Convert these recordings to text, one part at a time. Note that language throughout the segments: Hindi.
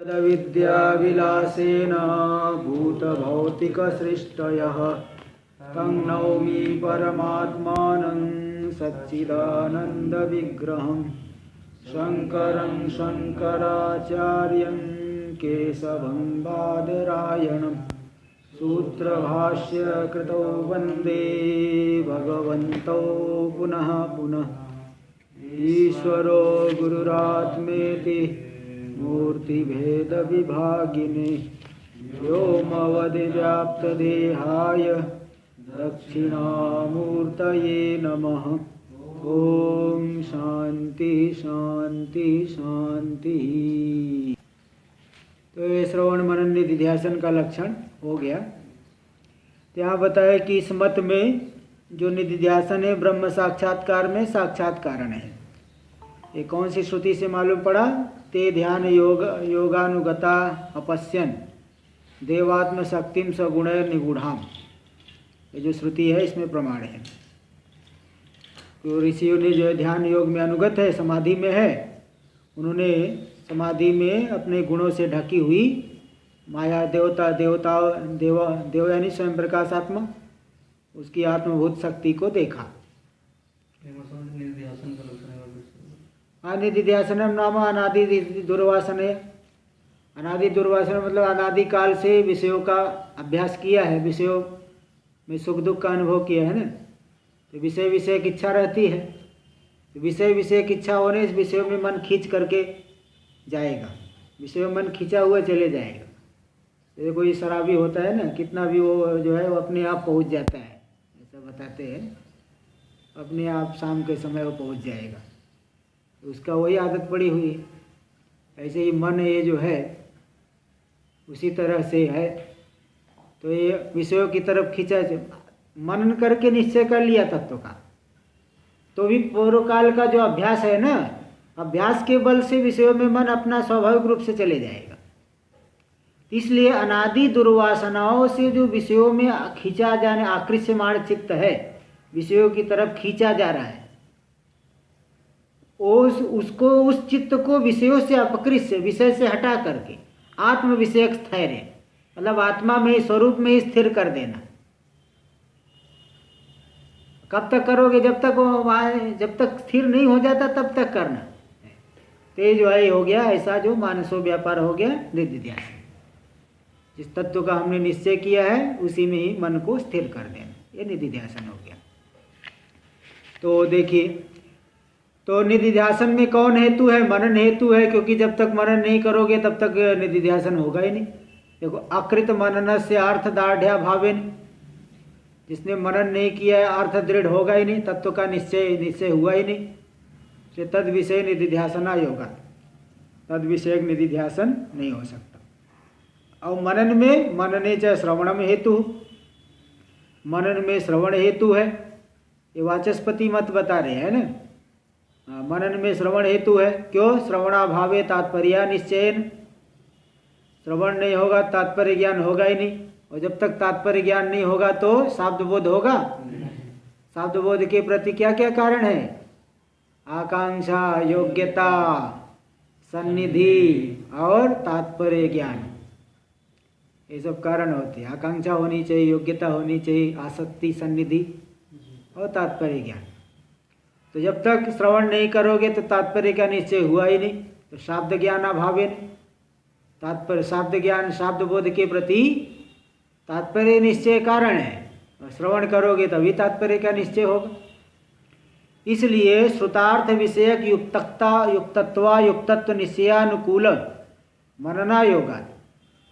विद्याविलासेन भूतभौतिकसृष्टयः तं नौमि परमात्मानं सच्चिदानन्दविग्रहं शङ्करं शङ्कराचार्यं केशवं बादरायणं सूत्रभाष्यकृतौ वन्दे भगवन्तौ पुनः पुनः। ईश्वरो गुरुरात्मेति मूर्तिभेदविभागिने व्योमवद्व्याप्तदेहाय दक्षिणामूर्तये नमः। ओम शांति शांति शांति। तो ये श्रवण मनन निधिध्यासन का लक्षण हो गया। तो यहाँ बताया कि इस मत में जो निधिध्यासन है ब्रह्म साक्षात्कार में साक्षात कारण है। ये कौन सी श्रुति से मालूम पड़ा? ते ध्यान योगानुगता अपश्यन देवात्म शक्तिम सगुणैर निगूढ़ाम। ये जो श्रुति है इसमें प्रमाण है। तो ऋषियों ने जो ध्यान योग में अनुगत है, समाधि में है, उन्होंने समाधि में अपने गुणों से ढकी हुई माया देव यानी स्वयं प्रकाशात्मा उसकी आत्मभूत शक्ति को देखा। निधिध्यासनम नाम अनादि दुर्वासन है। अनादि दुर्वासन मतलब अनादि काल से विषयों का अभ्यास किया है, विषयों में सुख दुख का अनुभव किया है ना। तो विषय की इच्छा रहती है, तो विषय की इच्छा होने इस विषयों में मन खींच करके जाएगा, विषय में मन खींचा हुआ चले जाएगा। जैसे कोई शराबी होता है ना, कितना भी वो जो है वो अपने आप पहुंच जाता है, ऐसा बताते हैं, अपने आप शाम के समय वो पहुंच जाएगा। तो उसका वही आदत पड़ी हुई है। ऐसे ही मन ये जो है उसी तरह से है। तो ये विषयों की तरफ खींचा, मनन करके निश्चय कर लिया तत्व का, तो भी पूर्व काल का जो अभ्यास है ना, अभ्यास के बल से विषयों में मन अपना स्वाभाविक रूप से चले जाएगा। इसलिए अनादि दुर्वासनाओं से जो विषयों में खींचा जाने आकृष्यमाण चित्त है, विषयों की तरफ खींचा जा रहा है, उस चित्त को विषयों से अपकृष्य, विषय से हटा करके आत्म विषयक स्थैर्य मतलब आत्मा में स्वरूप में ही स्थिर कर देना। कब तक करोगे? जब तक जब तक स्थिर नहीं हो जाता तब तक करना। तेज वाई हो गया, ऐसा जो मानसो व्यापार हो गया निधिध्यासन। जिस तत्व का हमने निश्चय किया है उसी में ही मन को स्थिर कर देना, ये निधिध्यासन हो गया। तो देखिए, तो निधिध्यासन में कौन हेतु है? मनन हेतु है, क्योंकि जब तक मनन नहीं करोगे तब तक निधिध्यासन होगा ही नहीं। देखो, अकृत मनन से अर्थ दाढ़ भावेन, जिसने मनन नहीं किया है अर्थ दृढ़ होगा ही नहीं, तत्व का निश्चय हुआ ही नहीं। से तद विषय निधिध्यासन योगा, तद विषय निधिध्यासन नहीं हो सकता। और मनन में मनने च श्रवणम हेतु, मनन में श्रवण हेतु है। ये वाचस्पति मत बता रहे हैं ना। मनन में श्रवण हेतु है। क्यों? श्रवणाभावे तात्पर्य निश्चयन, श्रवण नहीं होगा तात्पर्य ज्ञान होगा ही नहीं, और जब तक तात्पर्य ज्ञान नहीं होगा तो शाब्द बोध होगा। शाब्द बोध के प्रति क्या क्या कारण है? आकांक्षा, योग्यता, सन्निधि और तात्पर्य ज्ञान, ये सब कारण होते हैं। आकांक्षा होनी चाहिए, योग्यता होनी चाहिए, आसक्ति, सन्निधि और तात्पर्य ज्ञान। तो जब तक श्रवण नहीं करोगे तो तात्पर्य का निश्चय हुआ ही नहीं, तो शाब्द ज्ञान अभावे तात्पर्य, शाब्द ज्ञान शाब्द बोध के प्रति तात्पर्य निश्चय कारण है, और श्रवण करोगे तभी तात्पर्य का निश्चय होगा। इसलिए श्रुतार्थ विषयक युक्तत्व निश्चयानुकूल मनना योगा,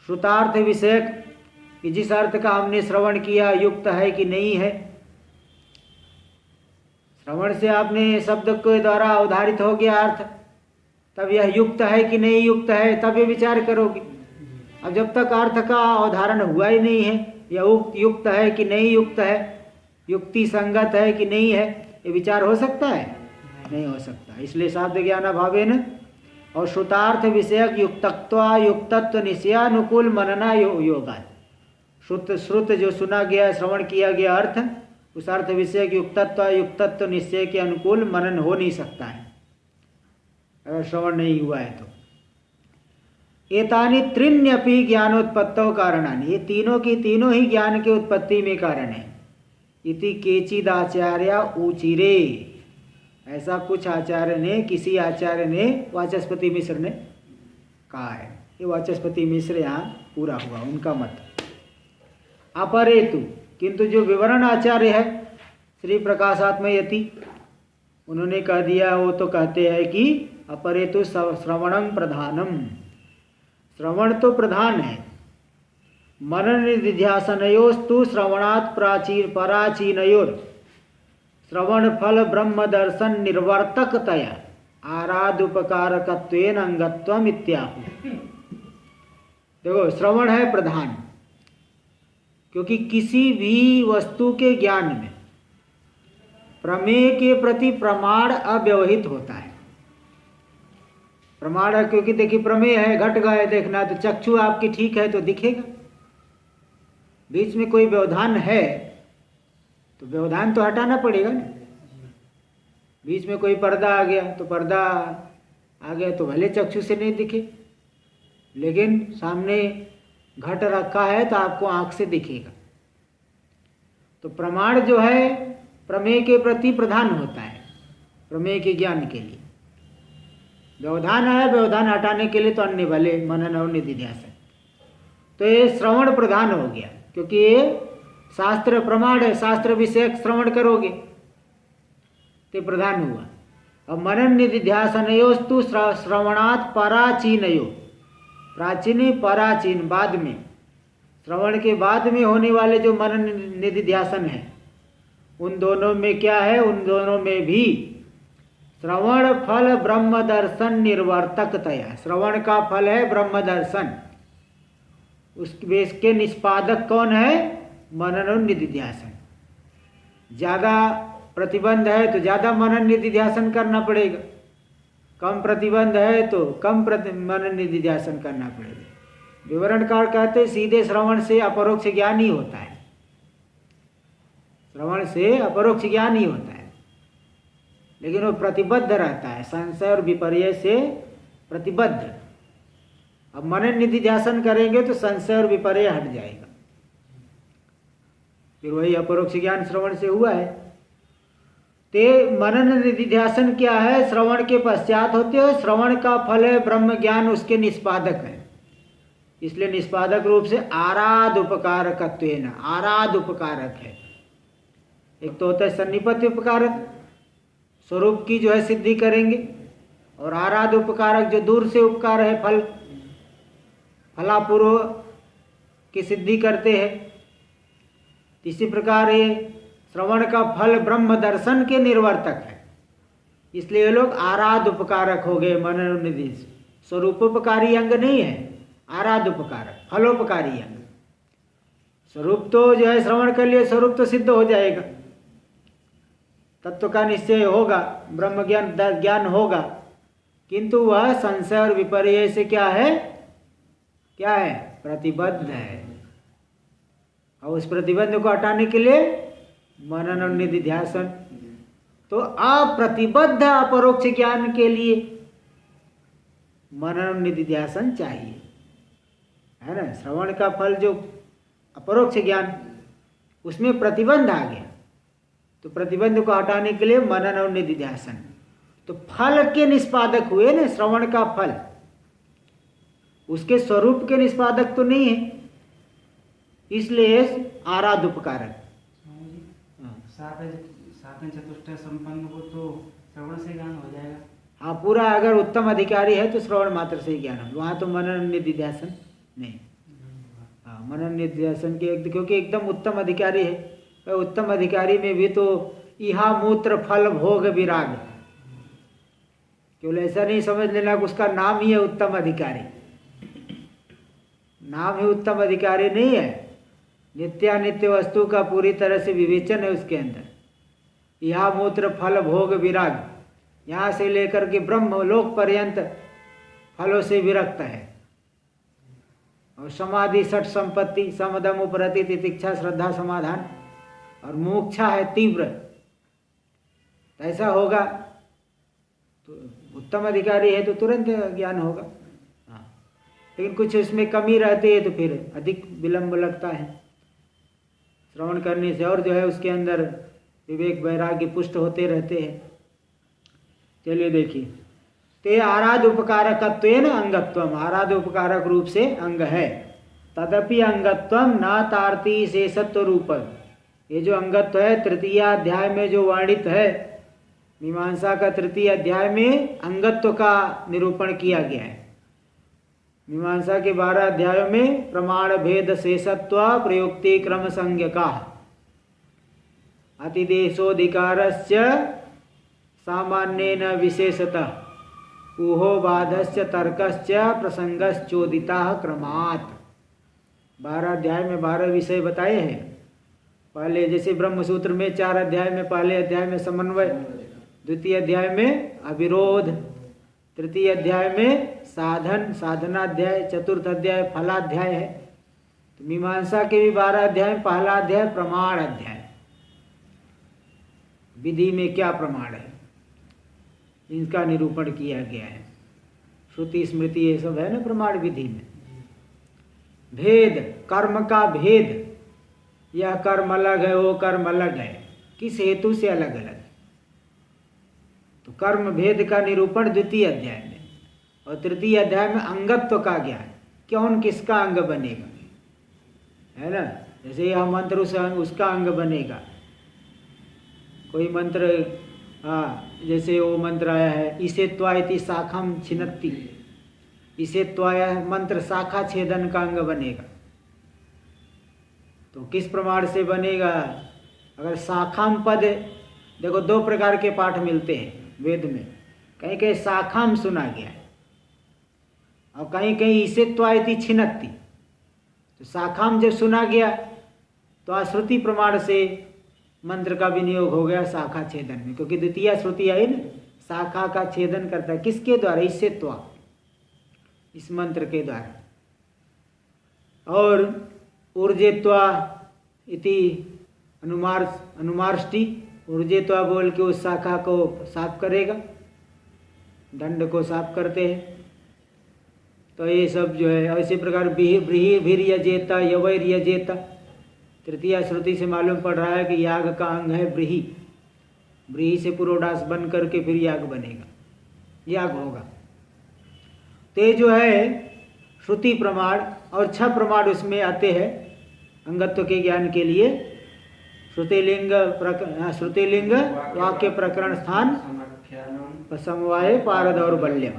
श्रुतार्थ विषयक कि जिस अर्थ का हमने श्रवण किया युक्त है कि नहीं है। श्रवण से आपने शब्द के द्वारा अवधारित हो गया अर्थ, तब यह युक्त है कि नहीं युक्त है, तब ये विचार करोगे। अब जब तक अर्थ का अवधारण हुआ ही नहीं है, यह युक्त है कि नहीं युक्त है, युक्ति संगत है कि नहीं है, ये विचार हो सकता है? नहीं हो सकता। इसलिए शाब्द ज्ञान अभावेन और श्रुतार्थ विषयक युक्तत्व निश्चयानुकूल मनना योगा। श्रुत जो सुना गया, श्रवण किया गया अर्थ, उस अर्थ विषय की युक्तत्व निश्चय के अनुकूल मनन हो नहीं सकता है अगर श्रवण नहीं हुआ है तो। एतानि त्रीण्यपि ज्ञानोत्पत्तौ कारणानि, ये तीनों की तीनों ही ज्ञान के उत्पत्ति में कारण है। इति केचिदाचार्य ऊचिरे, ऐसा कुछ आचार्य ने, किसी आचार्य ने, वाचस्पति मिश्र ने कहा है। ये वाचस्पति मिश्र यहाँ पूरा हुआ उनका मत। अपरेतु, किंतु जो विवरण आचार्य है श्री प्रकाशात्मयति, उन्होंने कह दिया, वो तो कहते हैं कि अपरेतु श्रवणं प्रधानम, श्रवण तो प्रधान है। मनन निधिध्यासनयोस्तु श्रवणात् पराचीनयोर श्रवण फल ब्रह्म दर्शन निर्वर्तकतया आराधुपकारकत्वेन अंगत्वम इत्याहु। देखो, श्रवण है प्रधान, क्योंकि किसी भी वस्तु के ज्ञान में प्रमेय के प्रति प्रमाण अव्यवहित होता है। प्रमाण है क्योंकि देखिए प्रमेय है, घट गए देखना, तो चक्षु आपकी ठीक है तो दिखेगा। बीच में कोई व्यवधान है तो व्यवधान तो हटाना पड़ेगा ना। बीच में कोई पर्दा आ गया तो पर्दा आ गया तो भले चक्षु से नहीं दिखे, लेकिन सामने घट रखा है तो आपको आंख से दिखेगा। तो प्रमाण जो है प्रमेय के प्रति प्रधान होता है, प्रमेय के ज्ञान के लिए। व्यवधान है, व्यवधान हटाने के लिए तो अन्य भले मनन और निधिध्यासन। तो ये श्रवण प्रधान हो गया, क्योंकि ये शास्त्र प्रमाण है, शास्त्र विषयक श्रवण करोगे तो प्रधान हुआ। अब मनन निधिध्यासनयोस्तु श्रवणात् पराचीनयो, प्राचीन पराचीन बाद में, श्रवण के बाद में होने वाले जो मनन निधिध्यासन है, उन दोनों में क्या है, उन दोनों में भी श्रवण फल ब्रह्म दर्शन निर्वर्तकतया, श्रवण का फल है ब्रह्म दर्शन, उसके निष्पादक कौन है, मनन और निधिध्यासन। ज़्यादा प्रतिबंध है तो ज़्यादा मनन निधिध्यासन करना पड़ेगा, कम प्रतिबंध है तो कम मनन निधिध्यासन करना पड़ेगा। विवरणकार कहते सीधे श्रवण से अपरोक्ष ज्ञान ही होता है, श्रवण से अपरोक्ष ज्ञान ही होता है, लेकिन वो प्रतिबद्ध रहता है, संशय और विपर्य से प्रतिबद्ध। अब मनन निधिध्यासन करेंगे तो संशय और विपर्य हट जाएगा, फिर वही अपरोक्ष ज्ञान श्रवण से हुआ है। ते मनन निधिध्यासन क्या है, श्रवण के पश्चात होते हैं। श्रवण का फल है ब्रह्म ज्ञान, उसके निष्पादक है, इसलिए निष्पादक रूप से आराध उपकारकत्वेन, आराध उपकारक है। एक तो होता है सन्निपत्य उपकारक, स्वरूप की जो है सिद्धि करेंगे, और आराध उपकारक जो दूर से उपकार है, फल फलापूर्व की सिद्धि करते हैं। इसी प्रकार ये श्रवण का फल ब्रह्म दर्शन के निर्वर्तक है, इसलिए ये लोग आराध उपकारक हो गए। मनन निधि स्वरूपोपकारी अंग नहीं है, आराध उपकारक, फलोपकारी अंग। स्वरूप तो जो है श्रवण कर लिए, स्वरूप तो सिद्ध हो जाएगा, तत्व का निश्चय होगा, ब्रह्म ज्ञान होगा, किंतु वह संशय और विपर्य से क्या है, क्या है, प्रतिबद्ध है। और उस प्रतिबंध को हटाने के लिए मनन और निधिध्यासन। तो अप्रतिबद्ध अपरोक्ष ज्ञान के लिए मनन और निधिध्यासन चाहिए, है ना। श्रवण का फल जो अपरोक्ष ज्ञान, उसमें प्रतिबंध आ गया, तो प्रतिबंध को हटाने के लिए मनन और निधिध्यासन। तो फल के निष्पादक हुए ना, श्रवण का फल, उसके स्वरूप के निष्पादक तो नहीं है, इसलिए आराध उपकारक। साधन चतुष्टय संपन्न हो तो श्रवण से ज्ञान हो जाएगा। हाँ, पूरा अगर उत्तम अधिकारी है तो श्रवण मात्र से ही ज्ञान हो, वहाँ तो मनन निधिध्यासन नहीं। हाँ, मनन निधिध्यासन के, क्योंकि एकदम उत्तम अधिकारी है, तो उत्तम अधिकारी में भी तो इहा मूत्र फल भोग विराग, केवल ऐसा नहीं समझ लेना कि उसका नाम ही है उत्तम अधिकारी, नाम ही उत्तम अधिकारी नहीं है। नित्यानित्य वस्तु का पूरी तरह से विवेचन है उसके अंदर। यह मूत्र फल भोग विराग, यहाँ से लेकर के ब्रह्म लोक पर्यंत फलों से विरक्त है। और समाधि षट संपत्ति, समदम उपरति तितिक्षा श्रद्धा समाधान, और मोक्षा है तीव्र। तो ऐसा होगा तो उत्तम अधिकारी है तो तुरंत ज्ञान होगा। हाँ, लेकिन कुछ इसमें कमी रहती है तो फिर अधिक विलंब लगता है श्रवण करने से, और जो है उसके अंदर विवेक वैराग्य पुष्ट होते रहते हैं। चलिए देखिए, ते आराध उपकारकत्वेन अंगत्वम, आराध उपकारक रूप से अंग है। तदपि अंगत्वम न तार्ती शेषत्व रूप, ये जो अंगत्व है तृतीय अध्याय में जो वर्णित है, मीमांसा का तृतीय अध्याय में अंगत्व का निरूपण किया गया है। मीमांसा के 12 अध्यायों में प्रमाण भेद शेषत्व प्रयुक्ति क्रम संज्ञका अतिदेशोधिकारस्य सामान्येन विशेषतः ऊहो बाधस्य तर्कस्य प्रसंगश्चोदिता क्रमात्। 12 अध्याय में 12 विषय बताए हैं। पहले जैसे ब्रह्मसूत्र में 4 अध्याय में, पहले अध्याय में समन्वय, द्वितीय अध्याय में अविरोध, तृतीय अध्याय में साधन साधनाध्याय, चतुर्थ अध्याय फलाध्याय है। तो मीमांसा के भी 12 अध्याय, पहला अध्याय प्रमाण अध्याय, विधि में क्या प्रमाण है इनका निरूपण किया गया है। श्रुति स्मृति ये सब है ना प्रमाण विधि में। भेद, कर्म का भेद, यह कर्म अलग है वो कर्म अलग है, किस हेतु से अलग अलग है, तो कर्म भेद का निरूपण द्वितीय अध्याय में, और तृतीय अध्याय में अंगत्व का ज्ञान, कौन किसका अंग बनेगा, है ना। जैसे यह मंत्र उसका अंग बनेगा, कोई मंत्र, जैसे वो मंत्र आया है इसे त्वायति शाखम छिन्नति, इसे त्वाया मंत्र शाखा छेदन का अंग बनेगा। तो किस प्रमाण से बनेगा, अगर शाखाम पद, देखो 2 प्रकार के पाठ मिलते हैं वेद में, कहीं कहीं शाखाम सुना गया है और कहीं कहीं इसे त्वायति छिन्नति। तो शाखाम जब सुना गया तो अश्रुति प्रमाण से मंत्र का विनियोग हो गया शाखा छेदन में, क्योंकि द्वितीय श्रुति आई ना, शाखा का छेदन करता है किसके द्वारा, इससे त्वा, इस मंत्र के द्वारा। और ऊर्जेत्वा इति अनुमार्ष्टि, ऊर्जेत्वा बोल के उस शाखा को साफ करेगा, दंड को साफ करते हैं। तो ये सब जो है, इसी प्रकार ब्रीहि भीर यजेता यवैर यजेता, तृतीय श्रुति से मालूम पड़ रहा है कि याग का अंग है ब्रीहि, ब्रीहि से पुरोडास बन करके फिर याग बनेगा, याग होगा। ते जो है श्रुति प्रमाण, और 6 प्रमाण उसमें आते हैं अंगत्व के ज्ञान के लिए। श्रुतिलिंग वाक्य प्रकरण स्थान समवाय पारद और बल्यम,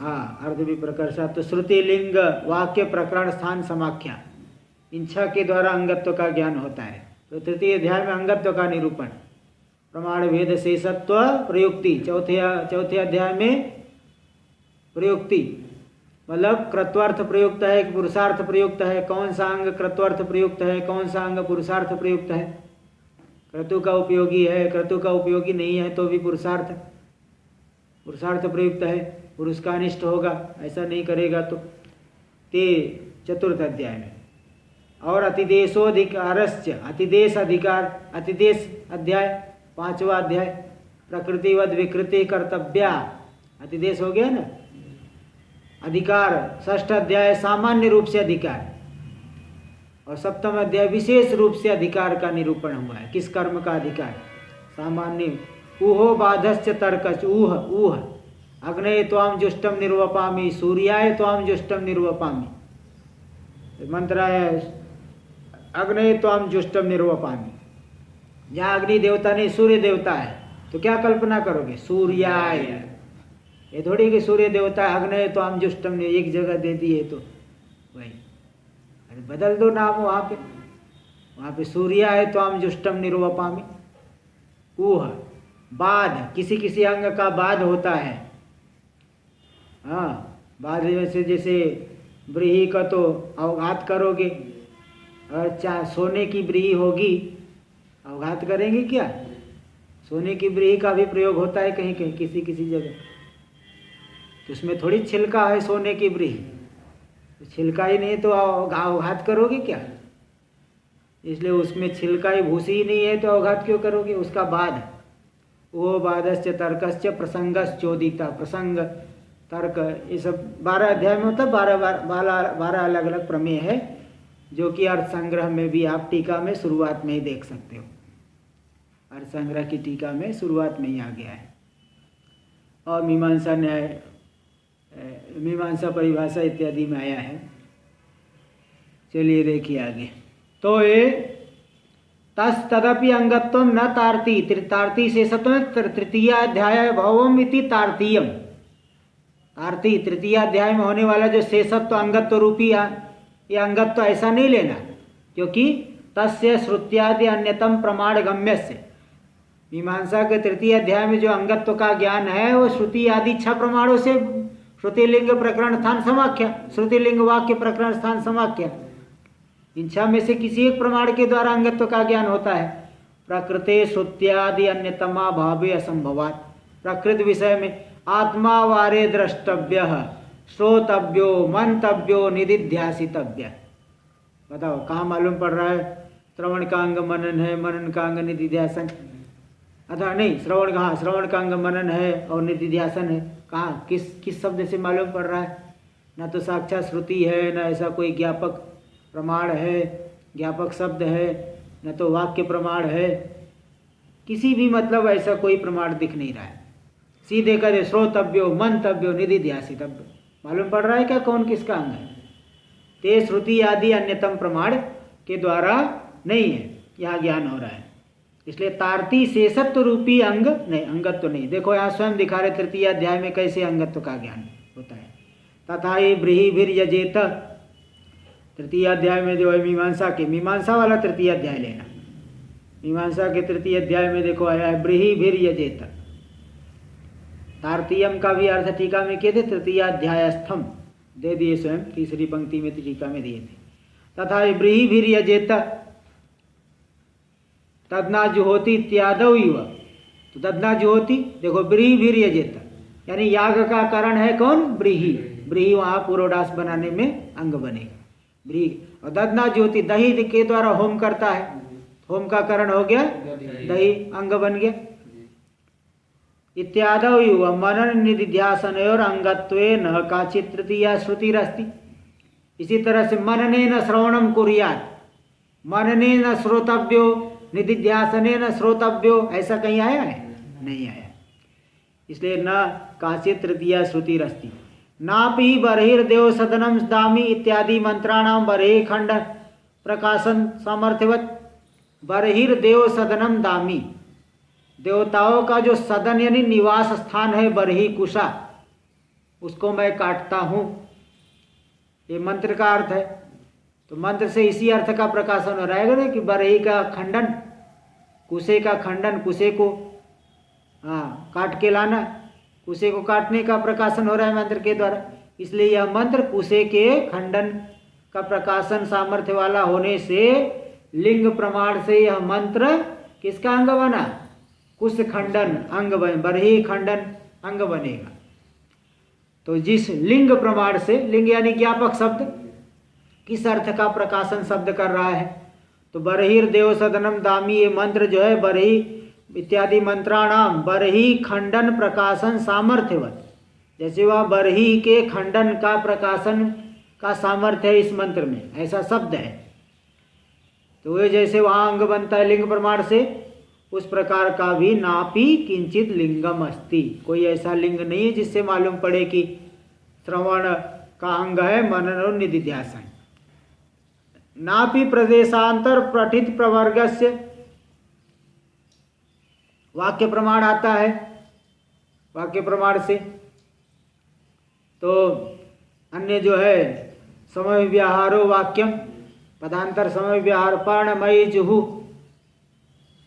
हाँ अर्ध भी प्रकर्षा। तो श्रुतिलिंग वाक्य प्रकरण स्थान समाख्या, इन 6 के द्वारा अंगत्व का ज्ञान होता है। तो तृतीय अध्याय में अंगत्व का निरूपण, प्रमाण भेद शेषत्व प्रयुक्ति, चौथे अध्याय में प्रयुक्ति, मतलब कृत्वार्थ प्रयुक्त है कि पुरुषार्थ प्रयुक्त है, कौन सा अंग कृत्वार्थ प्रयुक्त है, कौन सा अंग पुरुषार्थ प्रयुक्त है, क्रतु का उपयोगी है, क्रतु का उपयोगी नहीं है तो भी पुरुषार्थ प्रयुक्त है, पुरुष का अनिष्ट होगा, ऐसा नहीं करेगा तो। ते चतुर्थ अध्याय में। और अतिदेशोधिकारस्य, अतिदेश अधिकार, अतिदेश अध्याय 5वां अध्याय, प्रकृतिवद विकृति कर्तव्या, अतिदेश हो गया ना। अधिकार 6ठ अध्याय सामान्य रूप से अधिकार, और 7वां अध्याय विशेष रूप से अधिकार का निरूपण हुआ है। किस कर्म का अधिकार, सामान्य। ऊहो बाधश्च तर्कच, ऊह अग्नये त्वाम जुष्टम निर्वपामि, सूर्याय त्वाम जुष्टम निर्वपामि, मंत्र है अग्नये त्वाम जुष्टम निर्वपामि। जहाँ अग्नि देवता नहीं सूर्य देवता है तो क्या कल्पना करोगे, सूर्याय, ये थोड़ी कि सूर्य देवता अग्नये त्वाम जुष्टम, एक जगह दे दिए तो वही, अरे बदल दो नाम, वहाँ पे सूर्याय त्वाम जुष्टम निर्वपामि। ऊह बाध, किसी किसी अंग का बाध होता है, हाँ बाध जैसे व्रीहि का तो अवघात करोगे, और सोने की व्रीहि होगी अवघात करेंगे क्या, सोने की व्रीहि का भी प्रयोग होता है कहीं कहीं किसी किसी जगह, तो उसमें थोड़ी छिलका है सोने की व्रीहि, तो छिलका ही नहीं तो अवघात करोगे क्या, इसलिए उसमें छिलका ही भूसी ही नहीं है तो अवघात क्यों करोगे, उसका बाध। वो बाधश्च तर्कश्च प्रसंगश्चोदिता, प्रसंग तर्क, ये सब 12 अध्याय में होता है। 12 अलग अलग प्रमेय है, जो कि अर्थ संग्रह में भी आप टीका में शुरुआत में ही देख सकते हो। अर्थ संग्रह की टीका में शुरुआत में ही आ गया है। और मीमांसा न्याय, मीमांसा परिभाषा इत्यादि में आया है। चलिए देखिए आगे। तो ये तदपि अंगत्व न तार्ती, तार्ती शेषत्व तृतीय अध्याय भवम इति तार्तीयम। तार्ती तृतीय अध्याय में होने वाला जो शेषत्व अंगत्व रूपी ये अंगत्व ऐसा नहीं लेना, क्योंकि तस्य श्रुत्यादि अन्यतम प्रमाण गम्य से। मीमांसा के तृतीय अध्याय में जो अंगत्व का ज्ञान है वो श्रुति आदि 6 प्रमाणों से, श्रुति लिंग प्रकरण स्थान समाख्या, श्रुति लिंग वाक्य प्रकरण स्थान समाख्या, इन 6 में से किसी एक प्रमाण के द्वारा अंगत्व का ज्ञान होता है। प्रकृते श्रुत्यादि अन्यतमा भावे असंभवात्। प्रकृत विषय में आत्मा वारे द्रष्टव्य, श्रोतव्यो, मंतव्यो, निदिध्यासितव्य। बताओ कहाँ मालूम पड़ रहा है? श्रवण का अंग मनन है, मनन का अंग निदिध्यासन, अथवा नहीं, श्रवण कहाँ, श्रवण का अंग मनन है और निदिध्यासन है। कहाँ, किस शब्द से मालूम पड़ रहा है? ना तो साक्षात श्रुति है, ना ऐसा कोई ज्ञापक प्रमाण है, ज्ञापक शब्द है, न तो वाक्य प्रमाण है। किसी भी मतलब ऐसा कोई प्रमाण दिख नहीं रहा है। सीधे करे श्रोतव्यो, मंतव्यो, निदिध्यासितव्यो। मालूम पड़ रहा है क्या कौन किसका अंग है? ते श्रुति आदि अन्यतम प्रमाण के द्वारा नहीं है, यहाँ ज्ञान हो रहा है। इसलिए तार्ती शेषत्व रूपी अंग नहीं, अंगत्व नहीं। देखो यहाँ स्वयं दिखा रहे तृतीय अध्याय में कैसे अंगत्व का ज्ञान होता है। तथा ये ब्रीहिभिर यजेत, तृतीय अध्याय में जो है मीमांसा वाला तृतीय अध्याय लेना। मीमांसा के तृतीय अध्याय में देखो आया है ब्रीहिभिर यजेत। तार्तीयम का भी अर्थ टीका में किए थे, तृतीय अध्यायस्थम दे दिए स्वयं, तीसरी पंक्ति में टीका में दिए थे। तथा ब्रीहिभिर यजेत तदना जुहोति इत्यादौ इव। तो तदना जुहोति देखो ब्रीहिभिर यजेत, यानी याग का कारण है कौन? ब्रीहि। ब्रीहि वहाँ पूर्वडास बनाने में अंग बनेगा ब्रीहि। और ददना ज्योति, दही के द्वारा होम करता है, होम का कारण हो गया दही, अंग बन गया। इत्यादौ युव मनन निदिध्यासन और अंगत्वे न काचित् तृतीया श्रुतिरस्ति। इसी तरह से मनने न श्रवणम कुर्यात्, मनने न श्रोतव्यो, निदिध्यासने न श्रोतव्यो, ऐसा कहीं आया है? नहीं आया। इसलिए न काचित् तृतीया श्रुतिरस्ति। नापि बर्हिर्देव सदनम दामी इत्यादि मंत्राणाम बर्हि खंडन प्रकाशन सामर्थ्यवत। बर्हिर्देव सदनम दामी, देवताओं का जो सदन यानी निवास स्थान है बर्हि कुशा, उसको मैं काटता हूँ, ये मंत्र का अर्थ है। तो मंत्र से इसी अर्थ का प्रकाशन हो रहा है ना कि बर्हि का खंडन, कुशे का खंडन, कुशे को काट के लाना, कुशे को काटने का प्रकाशन हो रहा है मंत्र के द्वारा। इसलिए यह मंत्र कुशे के खंडन का प्रकाशन सामर्थ्य वाला होने से लिंग प्रमाण से यह मंत्र किसका अंग बना? कुश खंडन अंग बने, बर्हि खंडन अंग बनेगा। तो जिस लिंग प्रमाण से, लिंग यानी ज्ञापक शब्द, किस अर्थ का प्रकाशन शब्द कर रहा है? तो बर्हिर्देव सदनम दामी, ये मंत्र जो है बर्हि इत्यादि मंत्राणाम बर्हि खंडन प्रकाशन सामर्थ्यवत, जैसे वह बर्हि के खंडन का प्रकाशन का सामर्थ्य है इस मंत्र में, ऐसा शब्द है। तो वे जैसे वहाँ अंग बनता है लिंग प्रमाण से, उस प्रकार का भी नापि किंचित लिंगम अस्ति, कोई ऐसा लिंग नहीं है जिससे मालूम पड़े कि श्रवण का अंग है मनन और निदिध्यासन। नापि प्रदेशांतर पठित प्रवर्गस्य, वाक्य प्रमाण आता है, वाक्य प्रमाण से। तो अन्य जो है समय व्याहारो वाक्यम, पदांतर समय व्यवहार। पर्णमयी जुहू,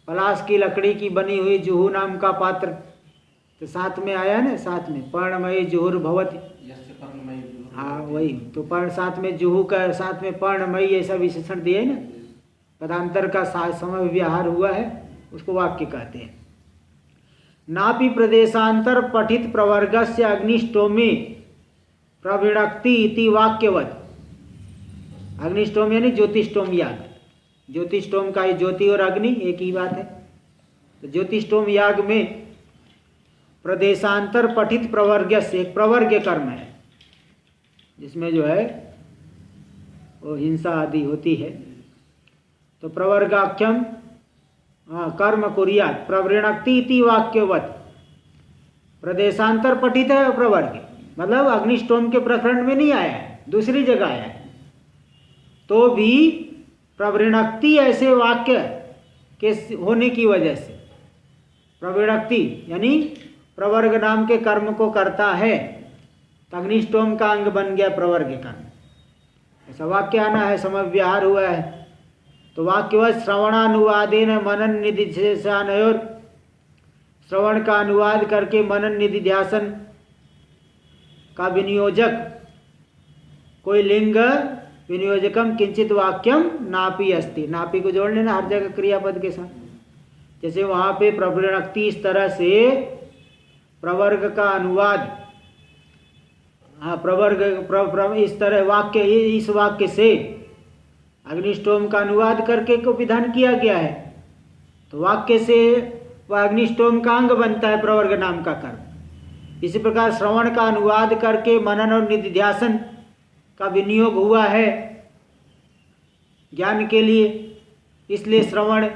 पलाश की लकड़ी की बनी हुई जुहू नाम का पात्र, तो साथ में आया ना, साथ में पर्णमयी जुहुर भवति, हाँ वही। तो पर्ण साथ में जुहू का, साथ में पर्णमयी ऐसा विशेषण दिए ना, पदांतर का समय व्यवहार हुआ है, उसको वाक्य कहते हैं। नापि प्रदेशांतर पठित प्रवर्गस्य अग्निष्टोमे प्रविणक्ति इति वाक्यवत। अग्निष्टोम यानी ज्योतिष्टोम याग, ज्योतिष्टोम का ही ज्योति और अग्नि एक ही बात है। तो ज्योतिष्टोम याग में प्रदेशांतर पठित प्रवर्ग्य से, एक प्रवर्ग्य कर्म है जिसमें जो है वो हिंसा आदि होती है। तो प्रवर्गाख्यम कर्म कुर्यात् प्रवृणक्ति इति वाक्यवत्, प्रदेशांतर पठित है प्रवर्ग, मतलब अग्निष्टोम के प्रकरण में नहीं आया है, दूसरी जगह आया है, तो भी प्रवृणक्ति ऐसे वाक्य के होने की वजह से, प्रवृणक्ति यानी प्रवर्ग नाम के कर्म को करता है तो अग्निष्टोम का अंग बन गया प्रवर्ग कर्म, ऐसा वाक्य आना है, समव्यवहार हुआ है। तो वाक्यवत् श्रवणानुवादेन मनन निधिध्यासनयोर, श्रवण का अनुवाद करके मनन निधिध्यासन का विनियोजक, कोई लिंग विनियोजकम किंचित वाक्यम नापी अस्ति, नापी को जोड़ लेना हर जगह क्रियापद के साथ। जैसे वहाँ पे प्रवृणक्ति इस तरह से प्रवर्ग का अनुवाद, प्रवर्ग इस तरह वाक्य, इस वाक्य से अग्निष्टोम का अनुवाद करके को विधान किया गया है, तो वाक्य से वह अग्निष्टोम का अंग बनता है प्रवर्ग नाम का कर्म। इसी प्रकार श्रवण का अनुवाद करके मनन और निधिध्यासन का विनियोग हुआ है ज्ञान के लिए, इसलिए श्रवण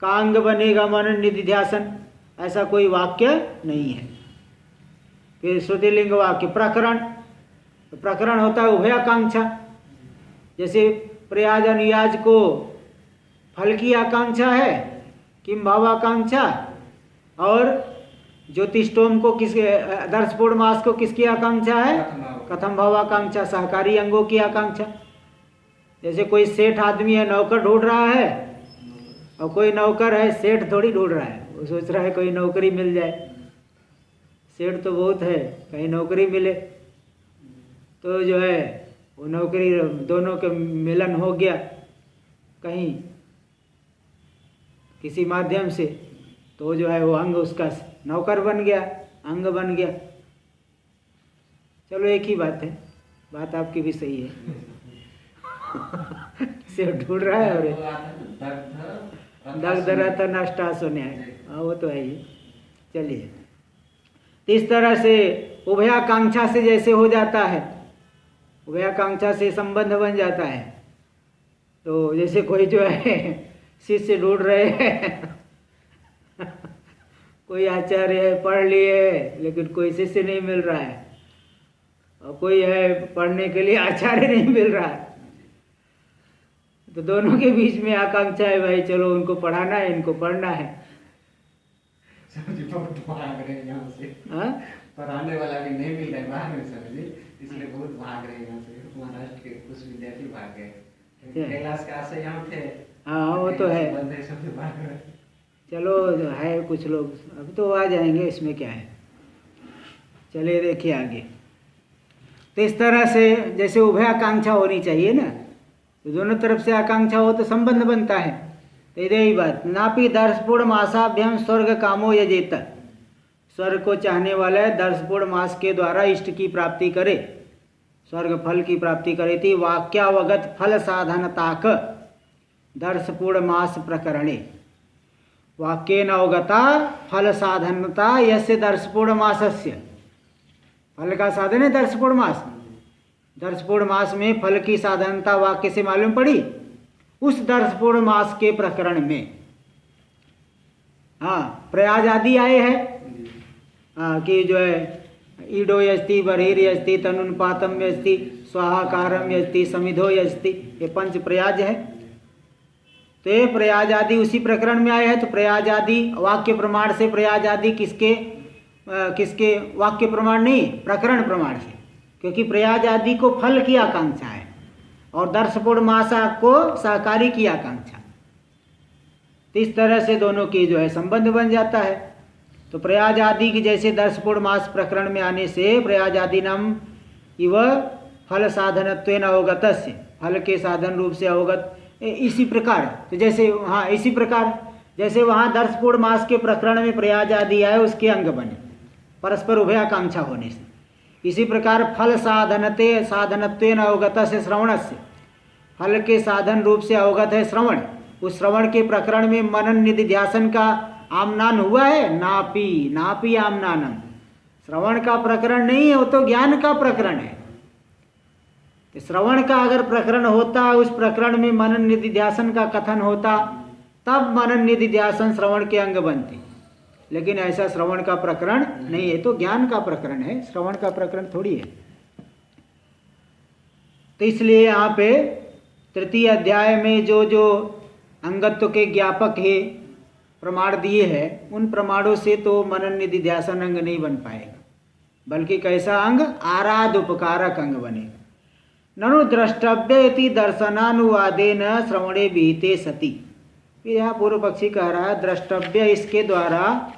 का अंग बनेगा मनन निधिध्यासन, ऐसा कोई वाक्य नहीं है। फिर श्रुतिलिंग वाक्य प्रकरण, तो प्रकरण होता है उभयाकांक्षा, जैसे प्रयाज अनुयाज को फल की आकांक्षा है, किम भावाकांक्षा, और ज्योतिष्टोम को किस, दर्शपूर्ण मास को किसकी आकांक्षा है, कथम भावाकांक्षा, सहकारी अंगों की आकांक्षा। जैसे कोई सेठ आदमी है, नौकर ढूंढ रहा है, और कोई नौकर है, सेठ थोड़ी ढूंढ रहा है, वो सोच रहा है कोई नौकरी मिल जाए, सेठ तो बहुत है, कहीं नौकरी मिले, तो जो है वो नौकरी दोनों के मिलन हो गया कहीं किसी माध्यम से, तो जो है वो अंग उसका नौकर बन गया, अंग बन गया। चलो एक ही बात है, बात आपकी भी सही है। सिर्फ ढूंढ रहा है और दग दरा था नाश्ता सोने आए, हाँ वो तो है ही। चलिए, इस तरह से उभयाकांक्षा से जैसे हो जाता है, उभयाकांक्षा से संबंध बन जाता है। तो जैसे कोई जो है शिष्य ढूंढ रहे हैं, कोई आचार्य है, पढ़ लिए लेकिन कोई शिष्य नहीं मिल रहा है, और कोई है पढ़ने के लिए आचार्य नहीं मिल रहा है, तो दोनों के बीच में आकांक्षा है, भाई चलो उनको पढ़ाना है, इनको पढ़ना है। बहुत भाग रहे हैं यहाँ से, पढ़ाने वाला भी नहीं मिल रहा है बाहर में समझिए, इसलिए बहुत भाग रहे हैं यहाँ से। महाराष्ट्र के कुछ विद्यार्थी भाग गए, कैलाश का आशय यहाँ थे, हाँ वो तो है, सब भाग रहे। चलो है कुछ लोग, अब तो आ जाएंगे, इसमें क्या है। चलिए देखिए आगे। तो इस तरह से जैसे उभयाकांक्षा होनी चाहिए ना, तो दोनों तरफ से आकांक्षा हो तो संबंध बनता है। तो यही बात, नापि दर्शपूर्ण मासाभ्यम स्वर्ग कामो यजेत, स्वर्ग को चाहने वाला है दर्शपूर्ण मास के द्वारा इष्ट की प्राप्ति करे, स्वर्ग फल की प्राप्ति करे थी। वाक्यावगत फल साधनताक दर्शपूर्ण मास प्रकरणे, वाक्येन अवगता फल साधनता यस्य दर्शपूर्ण मासस्य, फल का साधन है दर्शपूर्ण मास, दर्शपूर्ण मास में फल की साधनता वाक्य से मालूम पड़ी। उस दर्शपूर्ण मास के प्रकरण में हाँ प्रयाज आदि आए हैं, हाँ कि जो है ईडो यस्ति, बर्हिर यस्ति, तनुन्पातम यस्ति, स्वाहाकारम यस्ति, समिधो यस्ति, ये पंच प्रयाज है। तो ये प्रयाज आदि उसी प्रकरण में आए हैं। तो प्रयाज आदि वाक्य प्रमाण से, प्रयाज आदि किसके वाक्य प्रमाण नहीं, प्रकरण प्रमाण से, क्योंकि प्रयाज आदि को फल की आकांक्षा है और दर्शपूर्ण मासा को सहकारी की आकांक्षा। तो इस तरह से दोनों की जो है संबंध बन जाता है। तो प्रयाज आदि की जैसे दर्शपूर्ण मास प्रकरण में आने से प्रयाज आदि नाम इव फल साधनत्वेन अवगतस्य, फल के साधन रूप से अवगत, इसी प्रकार। तो जैसे हाँ इसी प्रकार जैसे वहाँ दर्शपूर्ण मास के प्रकरण में प्रयाज आदि आए, उसके अंग बने परस्पर उभयाकांक्षा होने से। इसी प्रकार फल साधनत्वेन अवगतस्य श्रवणस्य, फल के साधन रूप से अवगत है श्रवण, उस श्रवण के प्रकरण में मनन निधिध्यासन का आमनान हुआ है? नापी नापी आमनानम। श्रवण का प्रकरण नहीं है, वो तो ज्ञान का प्रकरण है। तो श्रवण का अगर प्रकरण होता, उस प्रकरण में मनन निधिध्यासन का कथन होता, तब मनन निधिध्यासन श्रवण के अंग बनते। लेकिन ऐसा श्रवण का प्रकरण नहीं है, तो ज्ञान का प्रकरण है, श्रवण का प्रकरण थोड़ी है। तो इसलिए यहाँ पे तृतीय अध्याय में जो जो अंगत्व के ज्ञापक है प्रमाण दिए हैं, उन प्रमाणों से तो मनन निधिध्यासन अंग नहीं बन पाएगा, बल्कि कैसा अंग? आराध उपकारक अंग बनेगा। ननु द्रष्टव्य इति दर्शनानुवादेन श्रवणे विहिते सति। फिर यहाँ पूर्व पक्षी कह रहा है द्रष्टव्य, इसके द्वारा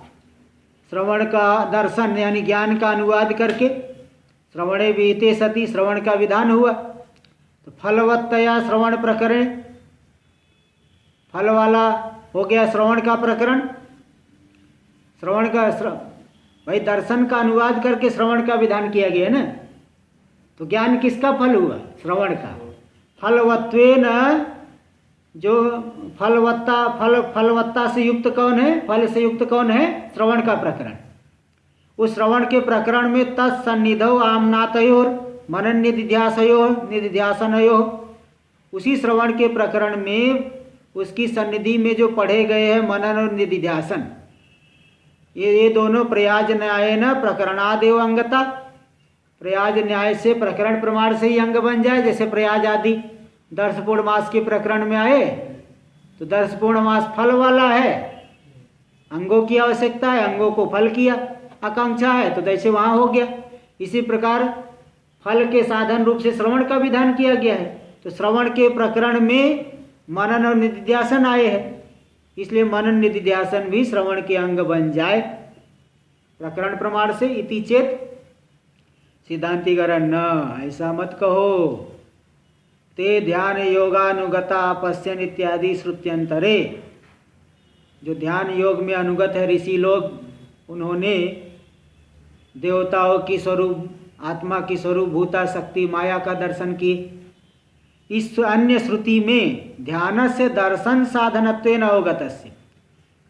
श्रवण का दर्शन यानी ज्ञान का अनुवाद करके श्रवणे विहिते सति, श्रवण का विधान हुआ। तो फलवत्तया श्रवण प्रकरण, फल वाला हो गया श्रवण का प्रकरण। श्रवण का भाई दर्शन का अनुवाद करके श्रवण का विधान किया गया ना, तो ज्ञान किसका फल हुआ? श्रवण का। फलवत्वेन, जो फलवत्ता से युक्त कौन है? फल से युक्त कौन है? श्रवण का प्रकरण। उस श्रवण के प्रकरण में तत्सन्निधौ आमनातयोर मनन निधिध्यासनयोः, उसी श्रवण के प्रकरण में उसकी सन्निधि में जो पढ़े गए हैं मनन और निधिध्यासन, ये दोनों प्रयाज न्याय न प्रकरणादेव अंगता। प्रयाज न्याय से प्रकरण प्रमाण से ही अंग बन जाए। जैसे प्रयाज आदि दर्श पूर्णमास के प्रकरण में आए, तो दर्श पूर्णमास फल वाला है, अंगों की आवश्यकता है, अंगों को फल की आकांक्षा है, तो जैसे वहाँ हो गया। इसी प्रकार फल के साधन रूप से श्रवण का विधान किया गया है, तो श्रवण के प्रकरण में मनन और निधिध्यासन आए हैं, इसलिए मनन निधिध्यासन भी श्रवण के अंग बन जाए प्रकरण प्रमाण से। इति चेत सिद्धांति करण न, ऐसा मत कहो। ते ध्यान योगानुगता पश्यन इत्यादि श्रुत्यंतरे, जो ध्यान योग में अनुगत है ऋषि लोग, उन्होंने देवताओं की स्वरूप, आत्मा की स्वरूप भूता शक्ति माया का दर्शन किए। इस अन्य श्रुति में ध्यान से दर्शन साधनत्वेन अवगतस्य,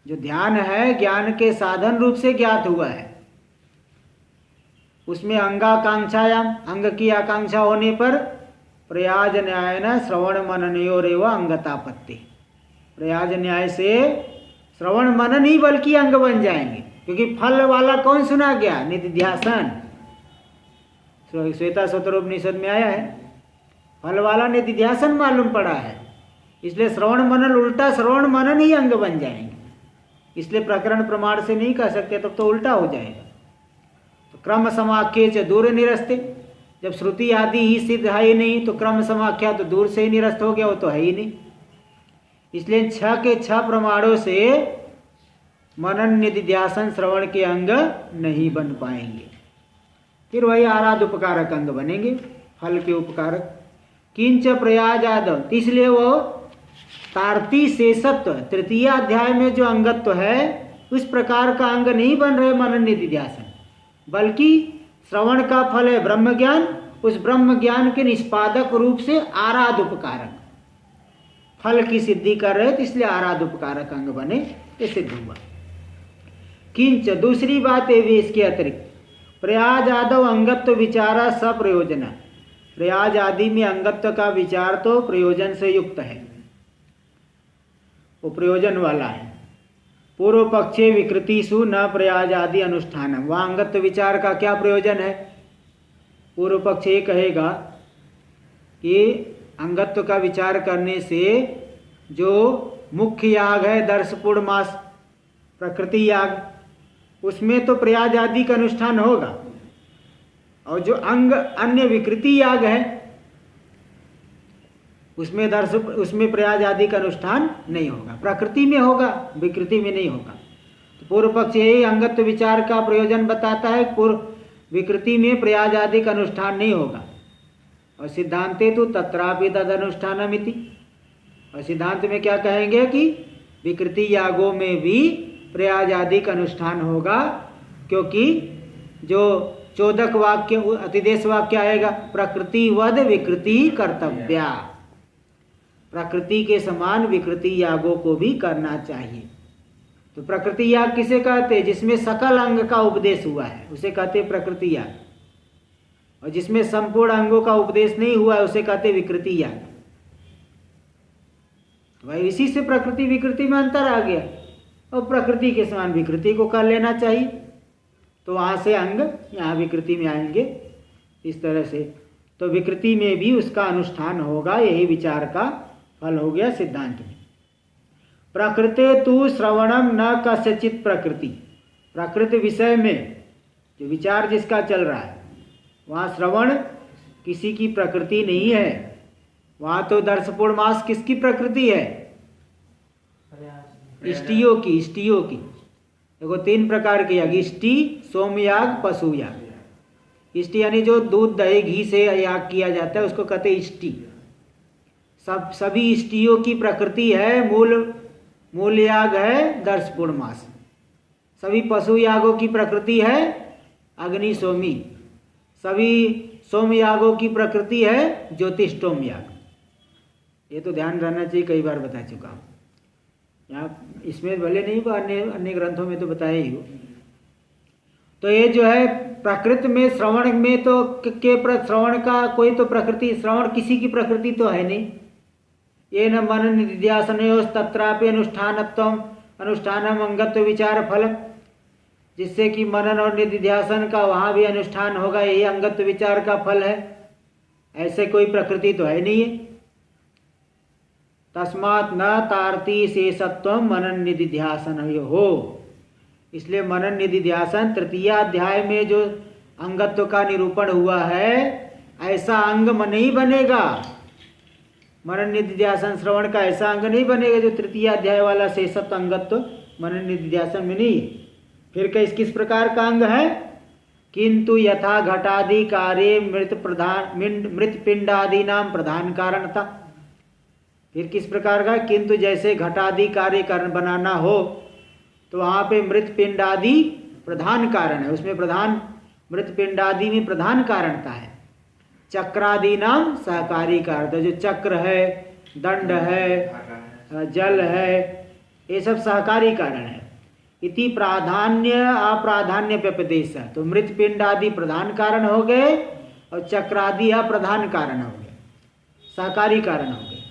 जो ध्यान है ज्ञान के साधन रूप से ज्ञात हुआ है, उसमें अंगाकांक्षायाम, अंग की आकांक्षा होने पर प्रयाज न्याय न श्रवण मननयोरेव अंगतापत्ति। प्रयाज न्याय से श्रवण मनन ही बल्कि अंग बन जाएंगे, क्योंकि फल वाला कौन सुना गया? निधिध्यासन। श्वेता स्वतरोपनिषद में आया है, फल वाला निधिध्यासन मालूम पड़ा है, इसलिए श्रवण मनन उल्टा श्रवण मनन ही अंग बन जाएंगे। इसलिए प्रकरण प्रमाण से नहीं कह सकते, तब तो उल्टा हो जाएगा। तो क्रम समाख्ये च दूर निरस्ते, जब श्रुति आदि ही सिद्ध है ही नहीं, तो क्रम समाख्या तो दूर से ही निरस्त हो गया, वो तो है ही नहीं। इसलिए 6 के 6 प्रमाणों से मनन निधिध्यासन श्रवण के अंग नहीं बन पाएंगे। फिर वही आराध उपकारक अंग बनेंगे, फल के उपकारक। किंच प्रयाजाद, इसलिए वो तारती शेषत्व तृतीय अध्याय में जो अंगत्व है उस प्रकार का अंग नहीं बन रहे मनन निधिध्यासन, बल्कि श्रवण का फल है ब्रह्म ज्ञान, उस ब्रह्म ज्ञान के निष्पादक रूप से आराध उपकारक फल की सिद्धि कर रहे, तो इसलिए आराध उपकारक अंग बने, ये सिद्ध हुआ। किंच, दूसरी बात है भी इसके अतिरिक्त, प्रयाज आदव अंगत्व विचारा सप्रयोजना, प्रयाज आदि में अंगत्व का विचार तो प्रयोजन से युक्त है, वो प्रयोजन वाला है। पूर्व पक्षे विकृतिषु न प्रयाज आदि अनुष्ठान, वहाँ अंगत्व विचार का क्या प्रयोजन है? पूर्व पक्ष ये कहेगा कि अंगत्व का विचार करने से जो मुख्य याग है दर्श पूर्णमास प्रकृति याग, उसमें तो प्रयाज आदि का अनुष्ठान होगा, और जो अंग अन्य विकृति याग है उसमें प्रयाज आदि का अनुष्ठान नहीं होगा, प्रकृति में होगा, विकृति में नहीं होगा। तो पूर्व पक्ष यही अंगत्व विचार का प्रयोजन बताता है, पूर्व विकृति में प्रयाज आदि का अनुष्ठान नहीं होगा। और सिद्धांते तो तत्रापि तदनुष्ठानमिति, और सिद्धांत में क्या कहेंगे कि विकृति यागों में भी प्रयाज आदि का अनुष्ठान होगा, क्योंकि जो चोदक वाक्य अतिदेश वाक्य आएगा, प्रकृतिवद विकृति कर्तव्या, प्रकृति के समान विकृति यागों को भी करना चाहिए। तो प्रकृति याग किसे कहते हैं? जिसमें सकल अंग का उपदेश हुआ है उसे कहते हैं प्रकृति याग, और जिसमें संपूर्ण अंगों का उपदेश नहीं हुआ है उसे कहते हैं विकृति याग। तो भाई इसी से प्रकृति विकृति में अंतर आ गया, और प्रकृति के समान विकृति को कर लेना चाहिए, तो वहाँ से अंग यहाँ विकृति में आएंगे इस तरह से। तो विकृति में भी उसका अनुष्ठान होगा, यही विचार का फल हो गया सिद्धांत में। प्रकृते तु श्रवणम न कस्यचित प्रकृति, प्रकृति विषय में जो विचार जिसका चल रहा है वहाँ श्रवण किसी की प्रकृति नहीं है। वहाँ तो दर्शपूर्ण मास किसकी प्रकृति है? इष्टियों की, इष्टियों की। देखो 3 प्रकार के याग, इष्टि, सोमयाग, पशु याग। इष्टि यानी जो दूध दही घी से याग किया जाता है उसको कहते हैं इष्टि। सभी इष्टियों की प्रकृति है, मूल याग है दर्शपूर्ण मास। सभी पशु यागों की प्रकृति है अग्नि सोमी। सभी सोम यागों की प्रकृति है ज्योतिष्टोम याग। ये तो ध्यान रहना चाहिए, कई बार बता चुका हूँ यहाँ, इसमें भले नहीं अन्य ग्रंथों में तो बताया ही हो। तो ये जो है प्रकृति में श्रवण में तो श्रवण का कोई तो प्रकृति, श्रवण किसी की प्रकृति तो है नहीं। ये न मनन निधिध्यासनयोः तत्रापि अनुष्ठानम अंगत्व विचार फलम, जिससे कि मनन और निधिध्यासन का वहाँ भी अनुष्ठान होगा, यही अंगत्व विचार का फल है। ऐसे कोई प्रकृति तो है नहीं है। तस्मात् न तारती शेषत्व मनन निधिध्यासनयोः हो, इसलिए मनन निधिध्यासन तृतीय अध्याय में जो अंगत्व का निरूपण हुआ है ऐसा अंग नहीं बनेगा। मनन निधिध्यासन श्रवण का ऐसा अंग नहीं बनेगा जो तृतीय अध्याय वाला शेषत्व अंगत्व मनन निधिध्यासन में नहीं है। फिर किस प्रकार का अंग है? किंतु यथा घटादि कार्य मृत पिंडादि नाम प्रधान कारण था। फिर किस प्रकार का? किंतु जैसे घटादि कार्य बनाना हो तो वहाँ पे मृत पिंडादि प्रधान कारण है, उसमें प्रधान मृत पिंडादि में प्रधान कारणता है। चक्रादि नाम सहकारी कारण, जो चक्र है, दंड है, जल है, ये सब सहकारी कारण है। इति प्राधान्य अप्राधान्य व्यपदेश, तो मृत पिंड आदि प्रधान कारण हो गए और चक्रादि अप्रधान कारण हो गए, सहकारी कारण हो गए।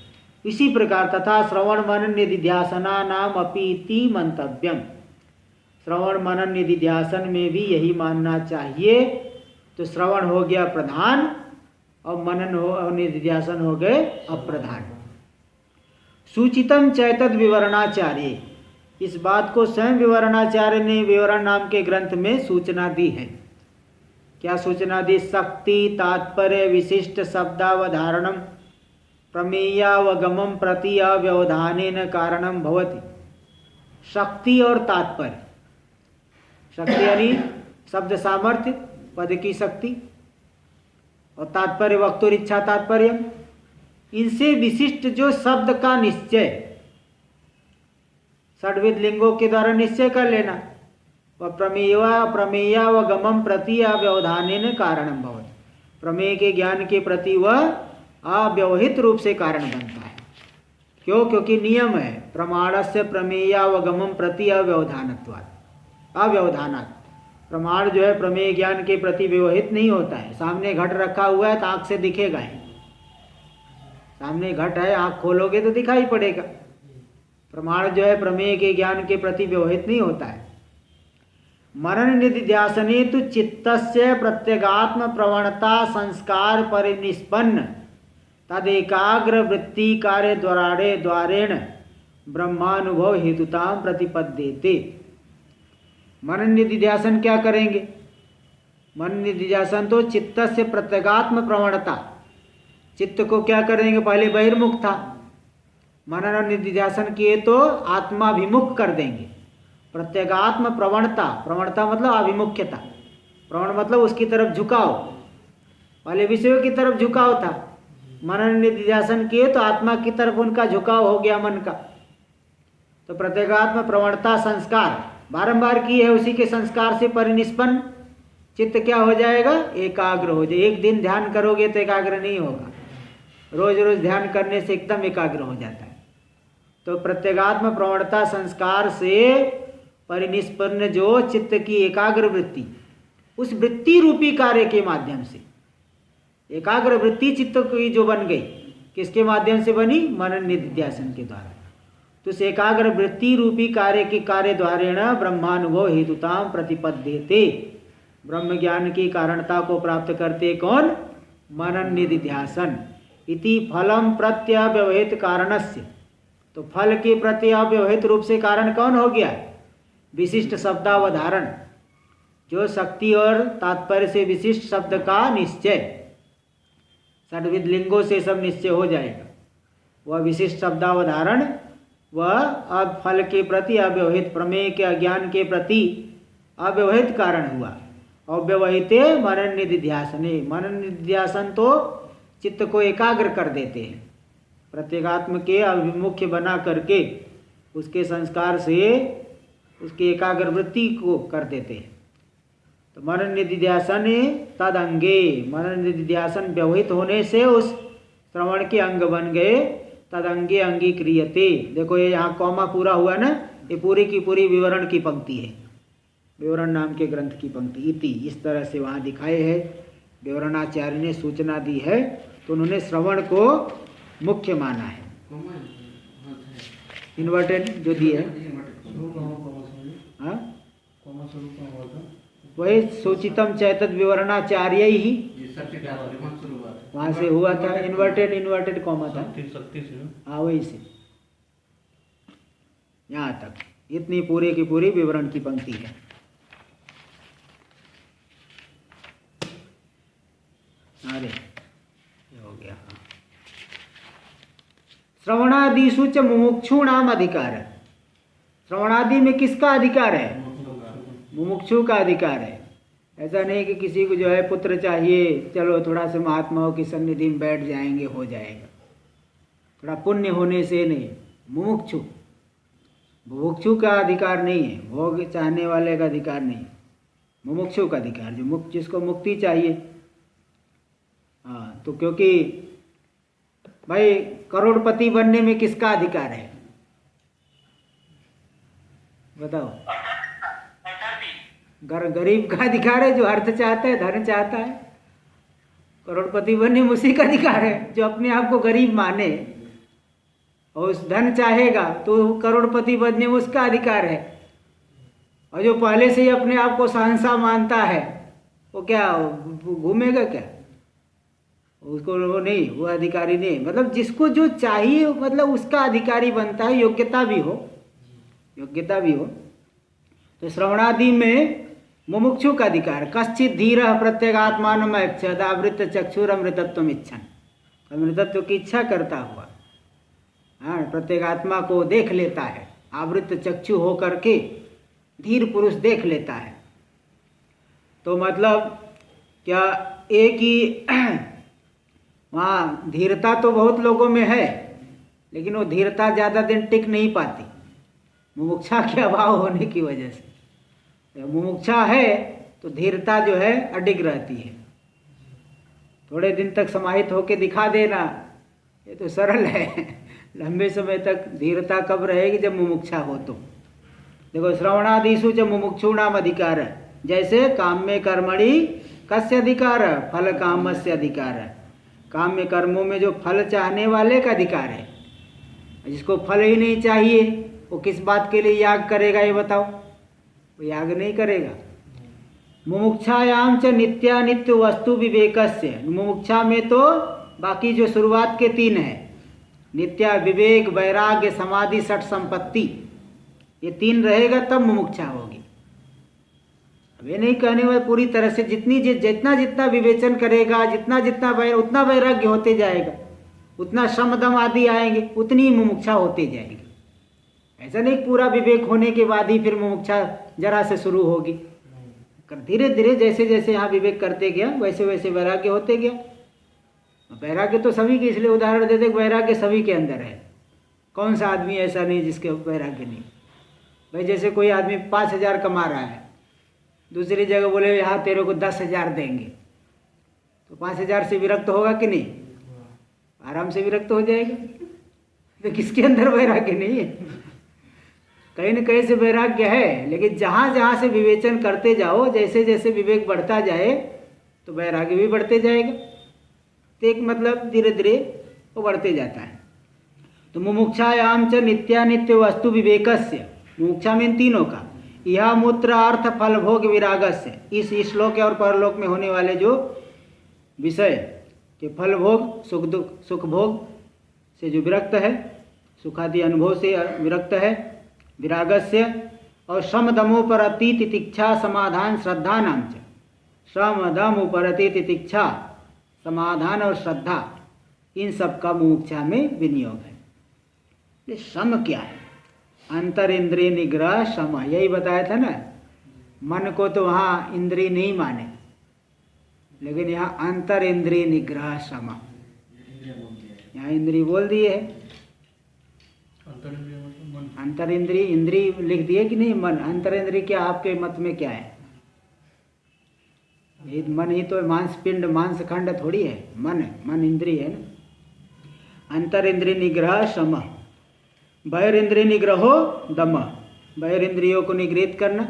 इसी प्रकार तथा श्रवण मनन निधिध्यासना नाम अपीति मंतव्यम, श्रवण मनन निधिध्यासन में भी यही मानना चाहिए। तो श्रवण हो गया प्रधान और मनन और निधिध्यासन हो गए अप्रधान। सूचितम चैतद विवरणाचार्य, इस बात को स्वयं विवरणाचार्य ने विवरण नाम के ग्रंथ में सूचना दी है। क्या सूचना दी? शक्ति तात्पर्य विशिष्ट शब्दावधारणम प्रमेयावगमम प्रति अव्यवधानेन कारणम भवति। शक्ति और तात्पर्य, शक्ति यानी शब्द सामर्थ्य, पद की शक्ति, और तात्पर्य वक्तुरिच्छा तात्पर्य, इनसे विशिष्ट जो शब्द का निश्चय षड्विध लिंगों के द्वारा निश्चय कर लेना, वह प्रमेयावगमम प्रति अव्यवधानेन कारणम भवति। प्रमेय के ज्ञान के प्रति वह अव्यवहित रूप से कारण बनता है। क्यों? क्योंकि नियम है प्रमाणस्य प्रमेयावगमम प्रति अव्यवधानत्वात्। अव्यवधानात् प्रमाण जो है प्रमेय ज्ञान के प्रति व्यवहित नहीं होता है। सामने घट रखा हुआ है तो आँख से दिखेगा ही, सामने घट है, आँख खोलोगे तो दिखाई पड़ेगा। प्रमाण जो है प्रमेय के ज्ञान के प्रति व्यवहित नहीं होता है। मनन निधिध्यासने तो चित्तस्य प्रत्यगात्म प्रवणता संस्कार परिनिष्पन्न तदेकाग्र वृत्ति कार्य द्वारेण ब्रह्मानुभव हेतुताम प्रतिपद्यते। मनन निधिध्यासन क्या करेंगे? मनन निधिध्यासन तो चित्त से प्रत्यगात्म प्रवणता, चित्त को क्या करेंगे? पहले बहिर्मुख था, मनन और निधिध्यासन किए तो आत्माभिमुख कर देंगे। प्रत्यगात्म प्रवणता, प्रवणता मतलब अभिमुख्यता, प्रवण मतलब उसकी तरफ झुकाव, पहले विषयों की तरफ झुकाव था, मनन निधिध्यासन किए तो आत्मा की तरफ उनका झुकाव हो गया मन का। तो प्रत्यगात्म प्रवणता संस्कार बारंबार की है, उसी के संस्कार से परिनिष्पन्न चित्त क्या हो जाएगा? एकाग्र हो जाए। एक दिन ध्यान करोगे तो एकाग्र नहीं होगा, रोज रोज ध्यान करने से एकदम एकाग्र हो जाता है। तो प्रत्यगात्म प्रवणता संस्कार से परिनिष्पन्न जो चित्त की एकाग्र वृत्ति, उस वृत्ति रूपी कार्य के माध्यम से, एकाग्र वृत्ति चित्त की जो बन गई, किसके माध्यम से बनी? मनन निधिध्यासन के द्वारा। तो उस एकाग्र वृत्ति रूपी कार्य के कार्य द्वारेण ब्रह्मानुभव हेतुताम प्रतिपद्यते, ब्रह्म ज्ञान की कारणता को प्राप्त करते कौन? मनन निधिध्यासन। इति फलम प्रत्यव्यवहित कारणस्य, तो फल के प्रति अव्यवहित रूप से कारण कौन हो गया? विशिष्ट शब्दावधारण, जो शक्ति और तात्पर्य से विशिष्ट शब्द का निश्चय, षड्विध लिंगों से सब निश्चय हो जाएगा। वह विशिष्ट शब्दावधारण वह अब फल के प्रति अव्यवहित, प्रमेय के अज्ञान के प्रति अव्यवहित कारण हुआ। अव्यवहिते मनन निधिध्यासने, मनन निधिध्यासन तो चित्त को एकाग्र कर देते हैं, प्रत्येगात्म के अभिमुख्य बना करके उसके संस्कार से उसकी एकाग्र वृत्ति को कर देते हैं। तो मनन निधिध्यासन तद अंगे, मनन निधिध्यासन व्यवहित होने से उस श्रवण के अंग बन गए। तद अंगे अंगीक्रियते, देखो ये यहाँ कौमा पूरा हुआ ना, ये पूरी की पूरी विवरण की पंक्ति है, विवरण नाम के ग्रंथ की पंक्ति। इति, इस तरह से वहाँ दिखाए है, विवरणाचार्य ने सूचना दी है, तो उन्होंने श्रवण को मुख्य माना है। इन्वर्टेड जो दिए है, हाँ वही सूचितम चैतद विवरणाचार्य ही वहाँ से हुआ था, इन्वर्टेड कॉमा था, हाँ वही से यहाँ तक, इतनी पूरे की पूरी विवरण की पंक्ति है। अरे हो गया। श्रवणादिषु च मुमुक्षूणाम अधिकार, श्रवणादि में किसका अधिकार है? मुमुक्षु का अधिकार है। ऐसा नहीं कि किसी को जो है पुत्र चाहिए, चलो थोड़ा सा महात्माओं की सन्निधि में बैठ जाएंगे, हो जाएगा, थोड़ा पुण्य होने से नहीं। मुमुक्षु का अधिकार नहीं है, भोग चाहने वाले का अधिकार नहीं, मुमुक्षु का अधिकार, जो जिसको मुक्ति चाहिए। हाँ, तो क्योंकि भाई करोड़पति बनने में किसका अधिकार है? बताओ। गरीब का अधिकार है, जो अर्थ चाहता है, धन चाहता है। करोड़पति बनने में उसी का अधिकार है जो अपने आप को गरीब माने और उस धन चाहेगा, तो करोड़पति बनने में उसका अधिकार है। और जो पहले से ही अपने आप को शहंशाह मानता है, वो क्या घूमेगा क्या? उसको वो नहीं, वो अधिकारी नहीं। मतलब जिसको जो चाहिए, मतलब उसका अधिकारी बनता है, योग्यता भी हो। तो श्रवणादि में मुमुक्षु का अधिकार। कश्चित धीर प्रत्येगात्मान अवृत चक्षुर अमृतत्व इच्छन, अमृतत्व की इच्छा करता हुआ, हाँ, प्रत्येगात्मा को देख लेता है, आवृत चक्षु हो करके धीर पुरुष देख लेता है। तो मतलब क्या एक ही वहाँ धीरता तो बहुत लोगों में है, लेकिन वो धीरता ज़्यादा दिन टिक नहीं पाती, मुमुक्षा के अभाव होने की वजह से। मुमुक्षा है तो धीरता जो है अडिग रहती है। थोड़े दिन तक समाहित होकर दिखा देना, ये तो सरल है। लंबे समय तक धीरता कब रहेगी? जब मुमुक्षा हो। तो देखो, श्रवणादिषु च मुमुक्षूणाम अधिकार, जैसे काम्य कर्मणि कस्य अधिकार? फल कामस्य अधिकार। काम्य कर्मों में जो फल चाहने वाले का अधिकार है। जिसको फल ही नहीं चाहिए, वो किस बात के लिए याग करेगा? ये बताओ, वो याग नहीं करेगा। मुमुक्षायाम च नित्यानित्य वस्तु विवेकस्य, मुमुक्षा में तो बाकी जो शुरुआत के तीन है, नित्या, विवेक, वैराग्य, समाधि, षट संपत्ति, ये तीन रहेगा तब मुमुक्षा होगी। अब ये नहीं कहने वाले पूरी तरह से जितना विवेचन करेगा, उतना वैराग्य होते जाएगा, उतना श्रम दम आदि आएंगे, उतनी मुमुक्षा होते जाएगी। ऐसा नहीं पूरा विवेक होने के बाद ही फिर मुमुक्षा जरा से शुरू होगी। धीरे धीरे जैसे जैसे यहाँ विवेक करते गया, वैसे वैसे वैराग्य होते गया। वैराग्य तो सभी के, इसलिए उदाहरण देते वैराग्य सभी के अंदर है। कौन सा आदमी ऐसा नहीं जिसके वैराग्य नहीं? भाई जैसे कोई आदमी 5,000 कमा रहा है, दूसरी जगह बोले यहाँ तेरे को 10,000 देंगे, तो 5,000 से विरक्त होगा कि नहीं? आराम से विरक्त हो जाएगा। तो किसके अंदर वैराग्य नहीं है? कहीं न कहीं से वैराग्य है, लेकिन जहाँ जहाँ से विवेचन करते जाओ, जैसे जैसे विवेक बढ़ता जाए तो वैराग्य भी बढ़ते जाएगा। तो एक मतलब धीरे धीरे वो बढ़ते जाता है। तो मुमुक्षायाम च नित्यानित्य वस्तु विवेकस्य, मुमुक्षा में इन तीनों का, यह मूत्र अर्थ फल भोग विरागस्य, इस श्लोक और परलोक में होने वाले जो विषय के फल भोग सुख दुख सुख भोग से जो विरक्त है, सुखादि अनुभव से विरक्त है, विरागस्य, और श्रम दमोपरति तितिक्षा समाधान श्रद्धा नाम च, श्रम दम उपरति तितिक्षा समाधान और श्रद्धा, इन सब का मुमुक्षा में विनियोग है। ये श्रम क्या है? अंतर इंद्रिय निग्रह श्रम, यही बताया था ना। मन को तो वहाँ इंद्रिय नहीं माने, लेकिन यहाँ अंतर इंद्रिय निग्रह श्रम, यहाँ इंद्रिय बोल दिए है। अंतर इंद्रिय, इंद्रिय लिख दिए कि नहीं मन? अंतर इंद्रिय क्या आपके मत में क्या है? ये मन ही तो मांस पिंड मांस खंड थोड़ी है, मन इंद्रिय है ना। अंतर इंद्रिय निग्रह श्रम, बाह्य इंद्रिय निग्रहो दम, बाह्य इंद्रियों को निगृहित करना,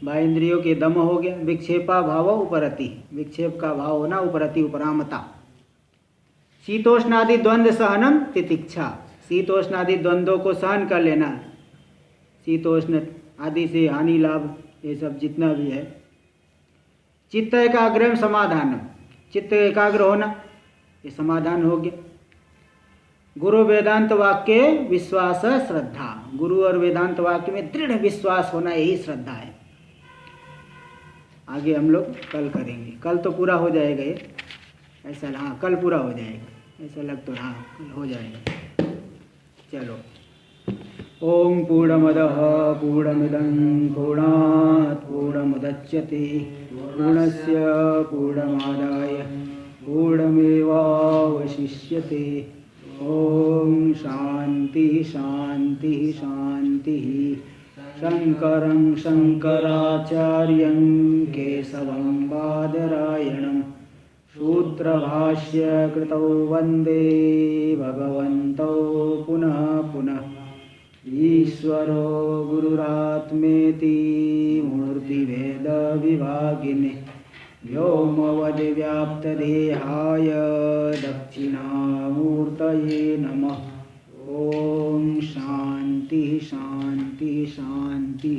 बाह्य इंद्रियों के दम हो गया। विक्षेपा भाव उपरति, विक्षेप का भाव होना, उपरति उपरामता। शीतोष्णादि द्वंद्व सहनम तितिक्षा, शीतोष्णादि द्वंद्वों को सहन कर लेना, शीतोष्ण आदि से हानि लाभ ये सब जितना भी है। चित्त एकाग्रम समाधानम, चित्त एकाग्र होना, ये समाधान हो गया। गुरु वेदांत वाक्य विश्वास श्रद्धा, गुरु और वेदांत वाक्य में दृढ़ विश्वास होना, यही श्रद्धा है। आगे हम लोग कल करेंगे, कल तो पूरा हो जाएगा ये, ऐसा, हाँ कल पूरा हो जाएगा ऐसा लग तो, हाँ कल हो जाएगा। चलो, ओम पूर्णमदः पूर्णमिदं पूर्णात् पूर्णमुदच्यते पूर्णस्य पूर्णमादाय पूर्णमेवावशिष्यते। ओम शांति शांति शांति। शंकरं शंकराचार्यं केशवं बादरायणं सूत्रभाष्य कृतौ वंदे भगवन्तौ पुनः पुनः। ईश्वरो गुरुरात्मेति मूर्तिभेद विभागिने व्योमवद्व्याप्तदेहाय दक्षिणामूर्तये नमः। ओम शांति शांति शांति।